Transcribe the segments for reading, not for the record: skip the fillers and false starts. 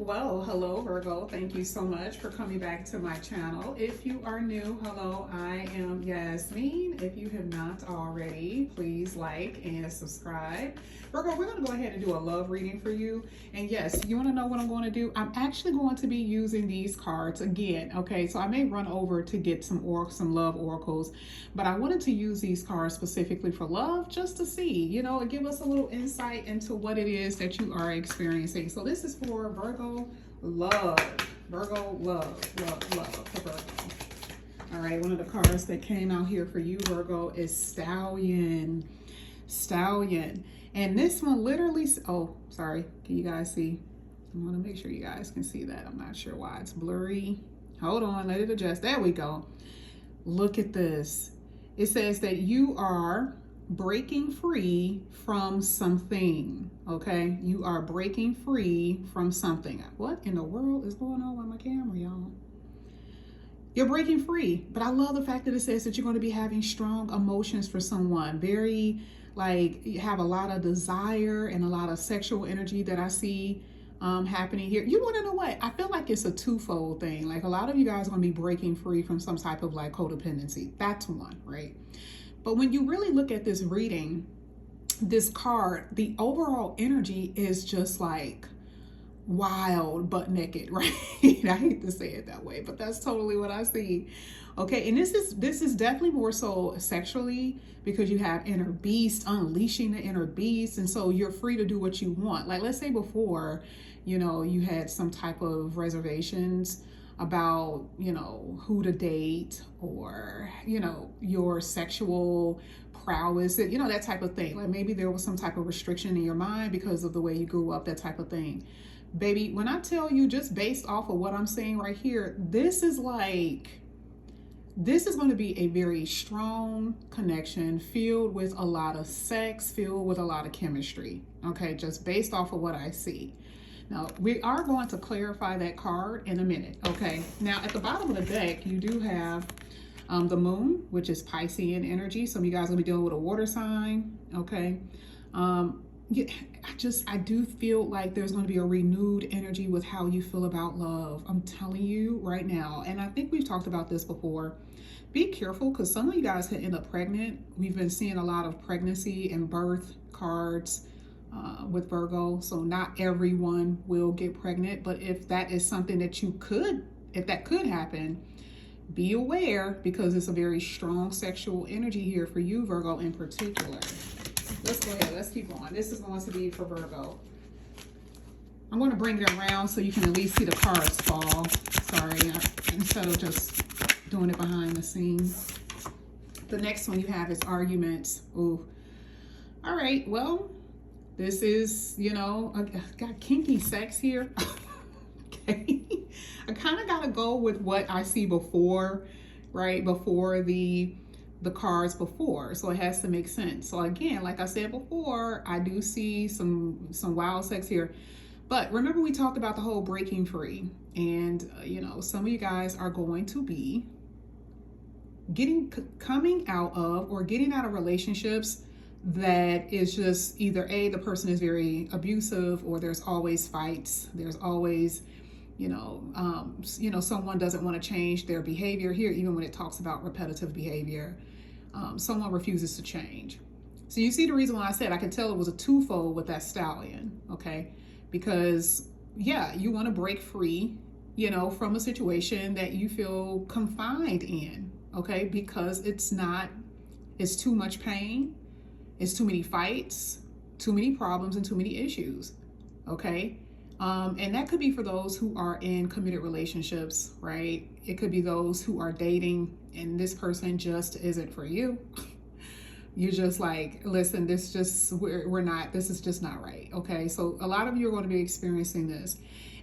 Well, hello Virgo. Thank you so much for coming back to my channel. If you are new, hello, I am Yasmin. If you have not already, please like and subscribe. Virgo, we're going to go ahead and do a love reading for you. And yes, you want to know what I'm going to do? I'm actually going to be using these cards again. Okay, so I may run over to get some love oracles, but I wanted to use these cards specifically for love just to see, and give us a little insight into what it is that you are experiencing. So this is for Virgo love. Virgo love for Virgo. All right, one of the cards that came out here for you, Virgo, is Stallion. Stallion. And this one literally, oh, sorry, can you guys see? I want to make sure you guys can see that. I'm not sure why it's blurry. Hold on, let it adjust. There we go. Look at this. It says that you are breaking free from something. Okay, you are breaking free from something. What in the world is going on with my camera, y'all? You're breaking free. But I love the fact that it says that you're going to be having strong emotions for someone. Very, like, you have a lot of desire and a lot of sexual energy that I see happening here. You want to know what? I feel like it's a twofold thing. Like, a lot of you guys are going to be breaking free from some type of like codependency. That's one, right? But when you really look at this reading, this card, the overall energy is just like wild but naked, right? I hate to say it that way, but that's totally what I see. Okay, and this is definitely more so sexually, because you have inner beast, unleashing the inner beast, and so you're free to do what you want. Like, let's say before, you had some type of reservations about, who to date, or, your sexual prowess, that type of thing. Like, maybe there was some type of restriction in your mind because of the way you grew up, that type of thing. Baby, when I tell you, just based off of what I'm saying right here, this is going to be a very strong connection, filled with a lot of sex, filled with a lot of chemistry. Okay, just based off of what I see. Now, we are going to clarify that card in a minute. Okay, now at the bottom of the deck, you do have the moon, which is Piscean energy. Some of you guys will be dealing with a water sign. Okay. I do feel like there's going to be a renewed energy with how you feel about love. I'm telling you right now. And I think we've talked about this before. Be careful, because some of you guys could end up pregnant. We've been seeing a lot of pregnancy and birth cards with Virgo. So not everyone will get pregnant. But if that is something that if that could happen, be aware, because it's a very strong sexual energy here for you, Virgo, in particular. Let's go ahead. Let's keep going. This is going to be for Virgo. I'm going to bring it around so you can at least see the cards fall. Sorry, instead of just doing it behind the scenes. The next one you have is arguments. Ooh. All right. Well, this is, I got kinky sex here. Okay. I kind of got to go with what I see before, right? Before the cards before, so it has to make sense. So again, like I said before, I do see some wild sex here. But remember, we talked about the whole breaking free, and some of you guys are going to be coming out of or getting out of relationships that is just either the person is very abusive, or there's always fights, there's always someone doesn't want to change their behavior here. Even when it talks about repetitive behavior, someone refuses to change. So you see the reason why I said I could tell it was a twofold with that stallion. Okay, because you want to break free, from a situation that you feel confined in. Okay, because it's too much pain, it's too many fights, too many problems, and too many issues. Okay. And that could be for those who are in committed relationships, right? It could be those who are dating and this person just isn't for you. You're just like, listen, this is just not right. Okay. So a lot of you are going to be experiencing this.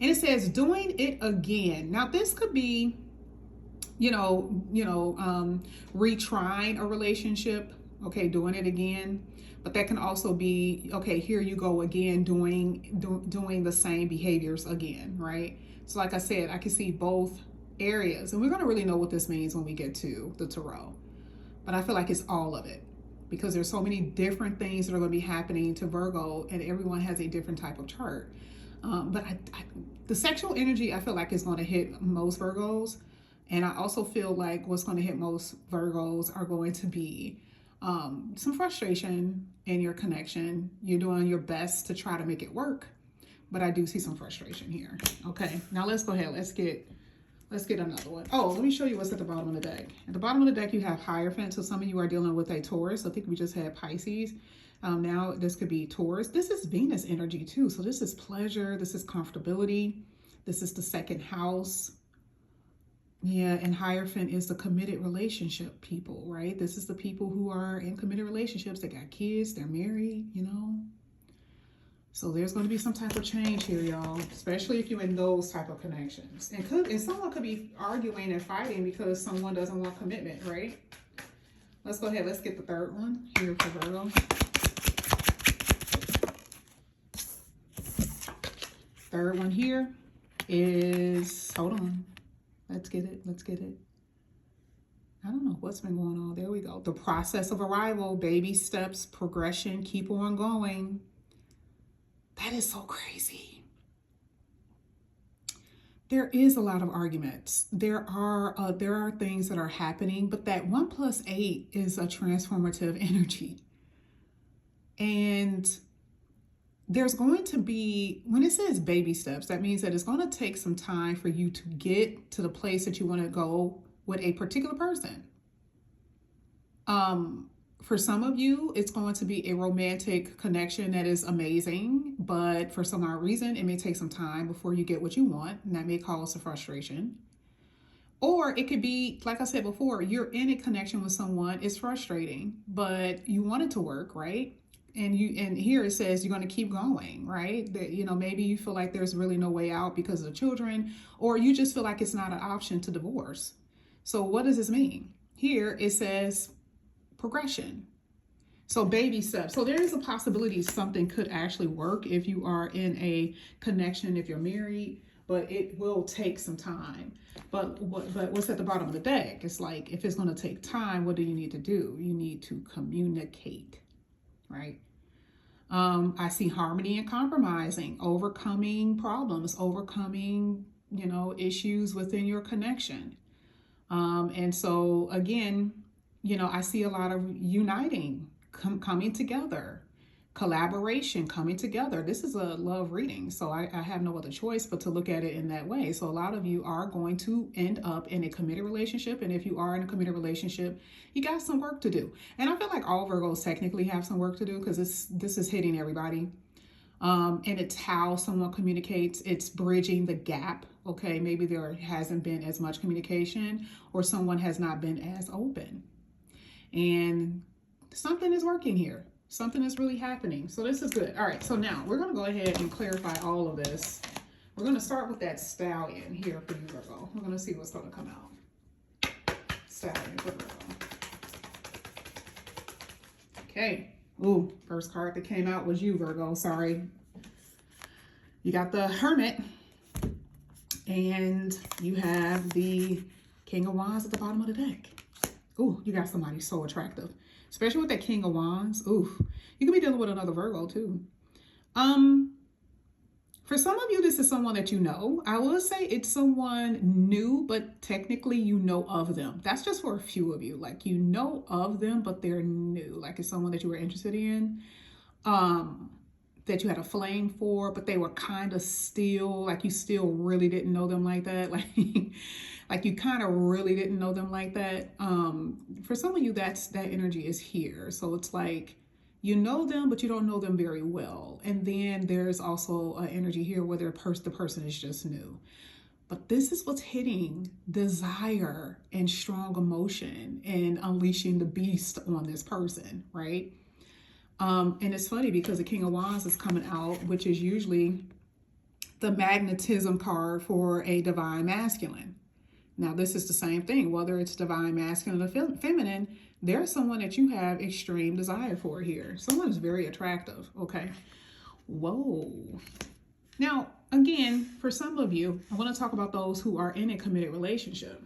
And it says doing it again. Now this could be, retrying a relationship. Okay. Doing it again. But that can also be, okay, here you go again, doing the same behaviors again, right? So like I said, I can see both areas, and we're going to really know what this means when we get to the tarot. But I feel like it's all of it, because there's so many different things that are going to be happening to Virgo, and everyone has a different type of chart. But The sexual energy, I feel like, is going to hit most Virgos. And I also feel like what's going to hit most Virgos are going to be some frustration in your connection. You're doing your best to try to make it work, but I do see some frustration here. Okay, now let's go ahead. Let's get another one. Oh, let me show you what's at the bottom of the deck. At the bottom of the deck, you have Hierophant. So some of you are dealing with a Taurus. I think we just had Pisces. Now this could be Taurus. This is Venus energy too. So this is pleasure. This is comfortability. This is the second house. Yeah, and Hierophant is the committed relationship people, right? This is the people who are in committed relationships. They got kids. They're married, you know. So there's going to be some type of change here, y'all, especially if you're in those type of connections. And someone could be arguing and fighting because someone doesn't want commitment, right? Let's go ahead. Let's get the third one here for Virgo. Third one here is, hold on. Let's get it. Let's get it. I don't know what's been going on. There we go. The process of arrival, baby steps, progression, keep on going. That is so crazy. There is a lot of arguments. There are things that are happening, but that 1 + 8 is a transformative energy. And there's going to be, when it says baby steps, that means that it's going to take some time for you to get to the place that you want to go with a particular person. For some of you, it's going to be a romantic connection that is amazing, but for some odd reason, it may take some time before you get what you want, and that may cause some frustration. Or it could be, like I said before, you're in a connection with someone, it's frustrating, but you want it to work, right? And here it says you're going to keep going, right? That, you know, maybe you feel like there's really no way out because of the children, or you just feel like it's not an option to divorce. So what does this mean? Here it says progression. So baby steps. So there is a possibility something could actually work if you are in a connection, if you're married, but it will take some time. But what's at the bottom of the deck? It's like, if it's going to take time, what do you need to do? You need to communicate, right? I see harmony and compromising, overcoming problems, overcoming, you know, issues within your connection. And so again, you know, I see a lot of uniting, coming together, collaboration, coming together. This is a love reading, so I have no other choice but to look at it in that way. So a lot of you are going to end up in a committed relationship, and if you are in a committed relationship, you got some work to do. And I feel like all Virgos technically have some work to do, because this is hitting everybody. And it's how someone communicates. It's bridging the gap. Okay, maybe there hasn't been as much communication, or someone has not been as open. And something is working here. Something is really happening. So this is good. All right, so now we're going to go ahead and clarify all of this. We're going to start with that stallion here for you, Virgo. We're going to see what's going to come out. Stallion for Virgo. Okay. Ooh, first card that came out was you, Virgo. Sorry. You got the Hermit. And you have the King of Wands at the bottom of the deck. Ooh, you got somebody so attractive. Especially with that King of Wands. Ooh, you could be dealing with another Virgo too. For some of you, this is someone that you know. I will say it's someone new, but technically you know of them. That's just for a few of you. Like, you know of them, but they're new. Like, it's someone that you were interested in, that you had a flame for, but they were kind of still, like, you still really didn't know them like that. Like you kind of really didn't know them like that. For some of you, that energy is here. So it's like, you know them, but you don't know them very well. And then there's also an energy here where the person is just new. But this is what's hitting: desire and strong emotion and unleashing the beast on this person, right? And it's funny because the King of Wands is coming out, which is usually the magnetism card for a divine masculine. Now, this is the same thing, whether it's divine masculine or feminine, there's someone that you have extreme desire for here. Someone is very attractive, okay? Whoa. Now, again, for some of you, I want to talk about those who are in a committed relationship.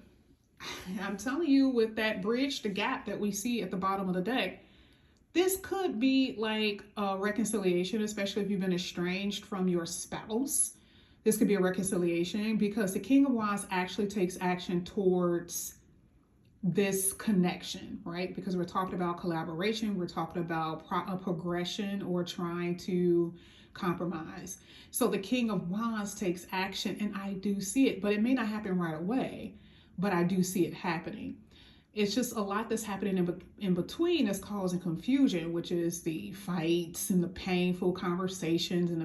I'm telling you, with that bridge, the gap that we see at the bottom of the deck, this could be like a reconciliation, especially if you've been estranged from your spouse. This could be a reconciliation because the King of Wands actually takes action towards this connection, right? Because we're talking about collaboration, we're talking about a progression or trying to compromise. So the King of Wands takes action, and I do see it, but it may not happen right away, but I do see it happening. It's just a lot that's happening in between that's causing confusion, which is the fights and the painful conversations and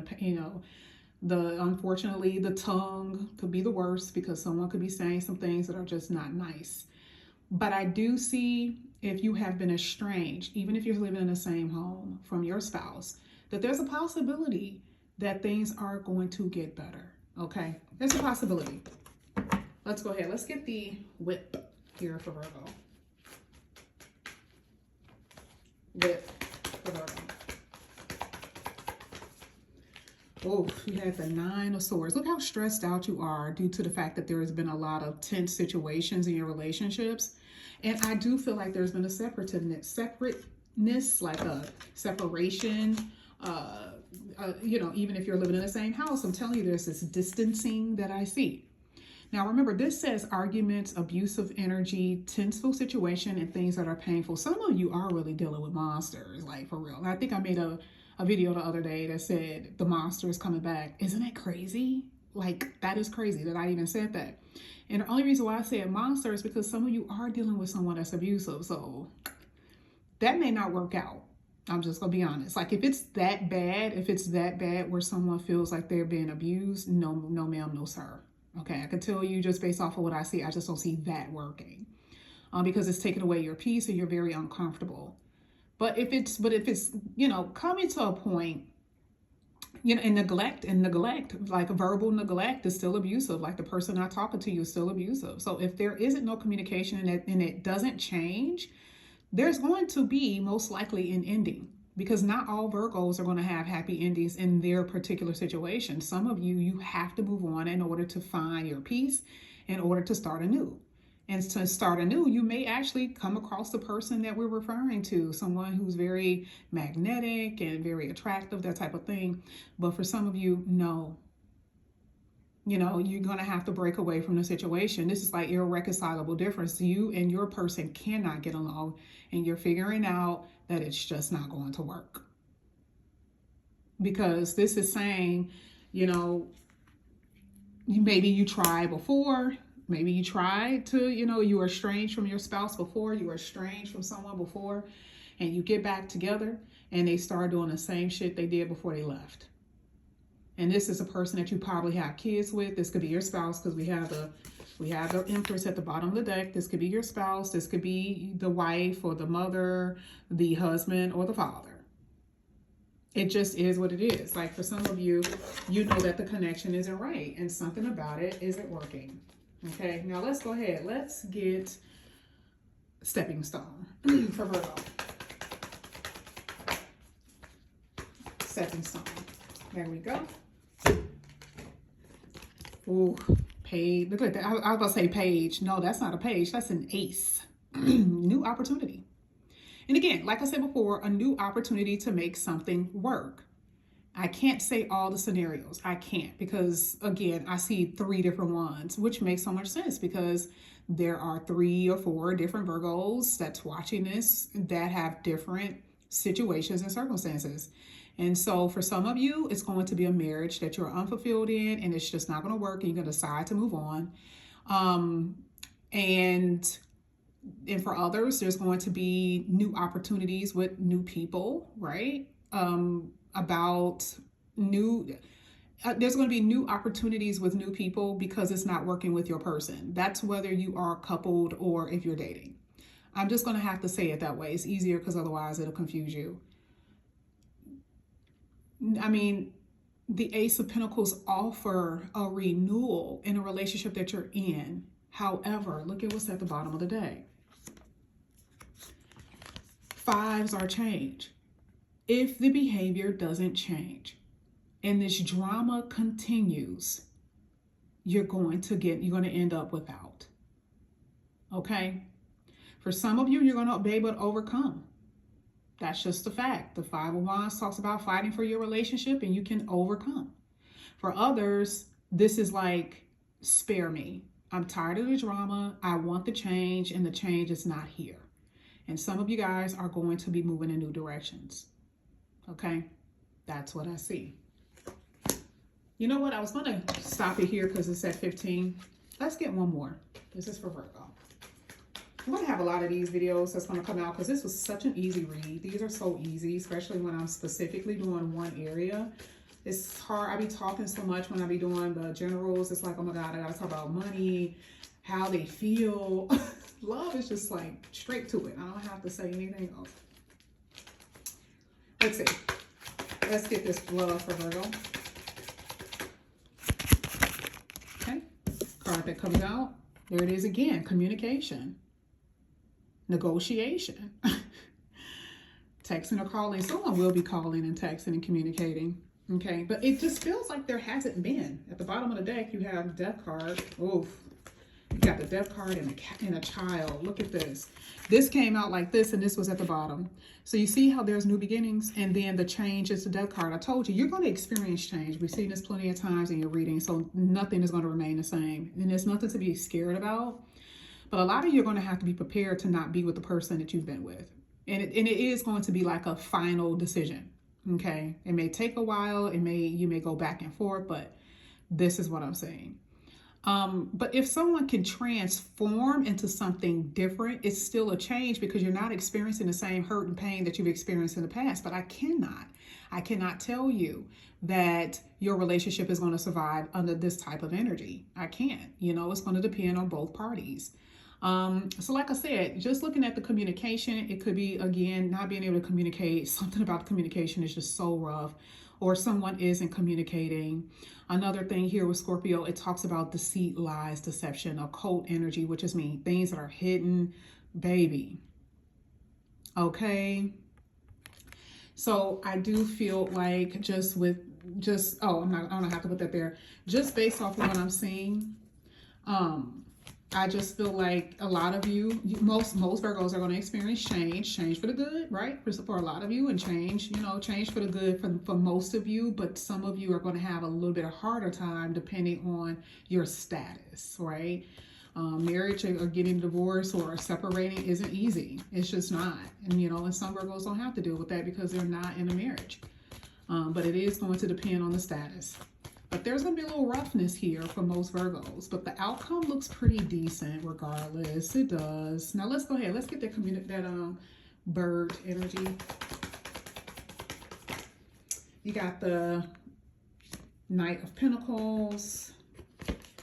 the unfortunately the tongue could be the worst because someone could be saying some things that are just not nice. But I do see, if you have been estranged, even if you're living in the same home from your spouse, that there's a possibility that things are going to get better. Okay, there's a possibility. Let's go ahead. Let's get the whip here for Virgo. Whip for Virgo. Oh, you had the Nine of Swords. Look how stressed out you are due to the fact that there has been a lot of tense situations in your relationships. And I do feel like there's been a separateness, like a separation. Even if you're living in the same house, I'm telling you, there's this distancing that I see. Now, remember, this says arguments, abusive energy, tenseful situation, and things that are painful. Some of you are really dealing with monsters, like for real. And I think I made a video the other day that said the monster is coming back. Isn't it crazy? Like, that is crazy that I even said that. And the only reason why I said monster is because some of you are dealing with someone that's abusive. So that may not work out. I'm just gonna be honest. Like, if it's that bad where someone feels like they're being abused, no ma'am, no sir. Okay, I can tell you just based off of what I see, I just don't see that working. Because it's taking away your peace and you're very uncomfortable. But if it's coming to a point, and neglect, like verbal neglect is still abusive. Like the person not talking to you is still abusive. So if there isn't no communication and it doesn't change, there's going to be most likely an ending, because not all Virgos are going to have happy endings in their particular situation. Some of you have to move on in order to find your peace, in order to start anew. And to start anew, you may actually come across the person that we're referring to, someone who's very magnetic and very attractive, that type of thing. But for some of you, no. You're going to have to break away from the situation. This is like irreconcilable difference. You and your person cannot get along, and you're figuring out that it's just not going to work. Because this is saying, maybe you tried before. Maybe you tried to, you were estranged from your spouse before, you were estranged from someone before, and you get back together and they start doing the same shit they did before they left. And this is a person that you probably have kids with. This could be your spouse, because we have the Empress at the bottom of the deck. This could be your spouse. This could be the wife or the mother, the husband, or the father. It just is what it is. Like for some of you, you know that the connection isn't right and something about it isn't working. Okay, now let's go ahead. Let's get stepping stone for Virgo. Stepping stone. There we go. Ooh, page. Look at that. I was about to say page. No, that's not a page. That's an ace. New opportunity. And again, like I said before, a new opportunity to make something work. I can't say all the scenarios. I can't, because again, I see 3 different ones, which makes so much sense because there are 3 or 4 different Virgos that's watching this that have different situations and circumstances. And so for some of you, it's going to be a marriage that you're unfulfilled in, and it's just not going to work, and you're going to decide to move on. And for others, there's going to be new opportunities with new people, right? There's going to be new opportunities with new people because it's not working with your person. That's whether you are coupled or if you're dating. I'm just going to have to say it that way. It's easier because otherwise it'll confuse you. I mean, the Ace of Pentacles offer a renewal in a relationship that you're in. However, look at what's at the bottom of the deck. 5s are change. If the behavior doesn't change and this drama continues, you're going to end up without. Okay? For some of you, you're going to be able to overcome. That's just a fact. The 5 of Wands talks about fighting for your relationship, and you can overcome. For others, this is like, spare me. I'm tired of the drama. I want the change, and the change is not here. And some of you guys are going to be moving in new directions. Okay? That's what I see. You know what? I was going to stop it here because it's at 15. Let's get one more. This is for Virgo. I'm going to have a lot of these videos that's going to come out because this was such an easy read. These are so easy, especially when I'm specifically doing one area. It's hard. I be talking so much when I be doing the generals. It's like, oh my God, I got to talk about money, how they feel. Love is just like straight to it. I don't have to say anything else. Let's see. Let's get this love for Virgo. Okay. Card that comes out. There it is again. Communication. Negotiation. Texting or calling. Someone will be calling and texting and communicating. Okay. But it just feels like there hasn't been. At the bottom of the deck, you have Death card. Oof. You got the Death card and a child. Look at this. This came out like this, and this was at the bottom. So you see how there's new beginnings, and then the change is the Death card. I told you, you're going to experience change. We've seen this plenty of times in your reading, so nothing is going to remain the same. And there's nothing to be scared about. But a lot of you are going to have to be prepared to not be with the person that you've been with. And it is going to be like a final decision. Okay? It may take a while. You may go back and forth, but this is what I'm saying. But if someone can transform into something different, it's still a change because you're not experiencing the same hurt and pain that you've experienced in the past. But I cannot tell you that your relationship is going to survive under this type of energy. I can't. You know, it's going to depend on both parties. So like I said, just looking at the communication, it could be, again, not being able to communicate. Something about the communication is just so rough, or someone isn't communicating. Another thing here with Scorpio, it talks about deceit, lies, deception, occult energy, which is mean things that are hidden, baby. Okay. So I do feel like I don't have to put that there. Just based off of what I'm seeing, I just feel like a lot of you, most Virgos are going to experience change for the good, right? For a lot of you, and change for the good for most of you, but some of you are going to have a little bit of harder time depending on your status, right? Marriage or getting divorced or separating isn't easy. It's just not. And some Virgos don't have to deal with that because they're not in a marriage. But it is going to depend on the status. But there's going to be a little roughness here for most Virgos. But the outcome looks pretty decent regardless. It does. Now let's go ahead. Let's get that bird energy. You got the Knight of Pentacles.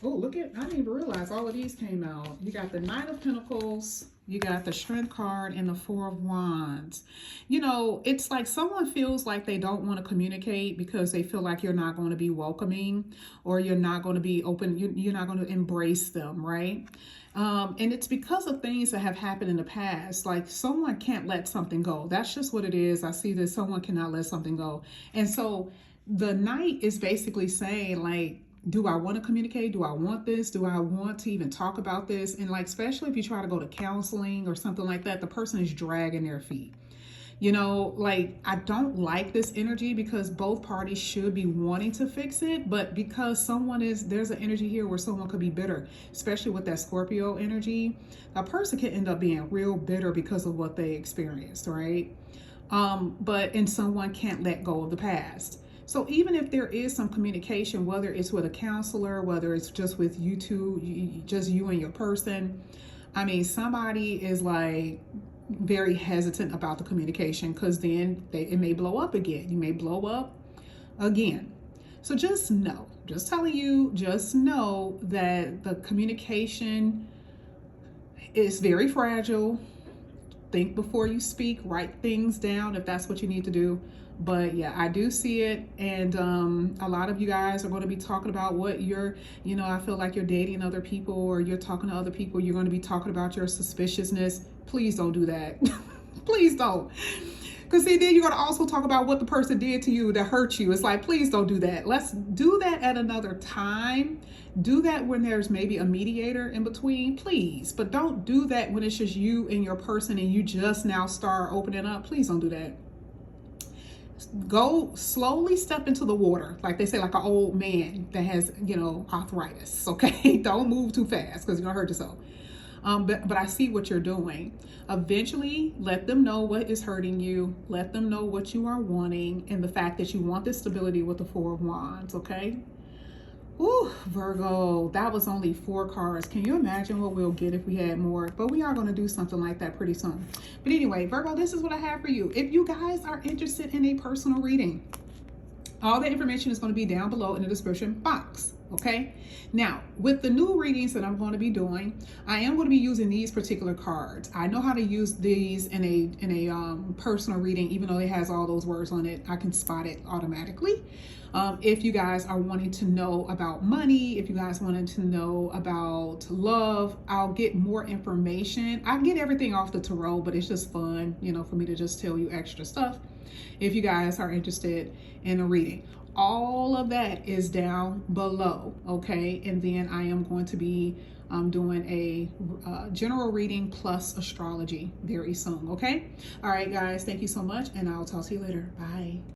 Oh, look at, I didn't even realize all of these came out. You got the Knight of Pentacles. You got the Strength card and the Four of Wands. It's like someone feels like they don't want to communicate because they feel like you're not going to be welcoming, or you're not going to be open. You're not going to embrace them, right? And it's because of things that have happened in the past. Like someone can't let something go. That's just what it is. I see that someone cannot let something go. And so the Knight is basically saying, like, do I want to communicate? Do I want this? Do I want to even talk about this? And like, especially if you try to go to counseling or something like that, the person is dragging their feet. Like, I don't like this energy because both parties should be wanting to fix it. But because there's an energy here where someone could be bitter, especially with that Scorpio energy. A person can end up being real bitter because of what they experienced, right? And someone can't let go of the past. So even if there is some communication, whether it's with a counselor, whether it's just with you two, just you and your person, somebody is like very hesitant about the communication because then it may blow up again. You may blow up again. So just know that the communication is very fragile. Think before you speak, write things down if that's what you need to do. But yeah, I do see it. And a lot of you guys are going to be talking about what I feel like you're dating other people or you're talking to other people. You're going to be talking about your suspiciousness. Please don't do that. Please don't. Because then you're going to also talk about what the person did to you that hurt you. It's like, please don't do that. Let's do that at another time. Do that when there's maybe a mediator in between, please. But don't do that when it's just you and your person and you just now start opening up. Please don't do that. Go slowly, step into the water, like they say, like an old man that has, you know, arthritis. Okay, don't move too fast because you're gonna hurt yourself. But I see what you're doing. Eventually, let them know what is hurting you. Let them know what you are wanting and the fact that you want this stability with the Four of Wands. Okay. Ooh, Virgo, that was only 4 cards. Can you imagine what we'll get if we had more? But we are going to do something like that pretty soon. But anyway, Virgo, this is what I have for you. If you guys are interested in a personal reading, all the information is going to be down below in the description box. Okay. Now, with the new readings that I'm going to be doing, I am going to be using these particular cards. I know how to use these in a personal reading, even though it has all those words on it. I can spot it automatically. If you guys are wanting to know about money, if you guys wanted to know about love, I'll get more information. I get everything off the tarot, but it's just fun, you know, for me to just tell you extra stuff. If you guys are interested in a reading, all of that is down below. Okay. And then I am going to be doing a general reading plus astrology very soon. Okay. All right, guys. Thank you so much. And I'll talk to you later. Bye.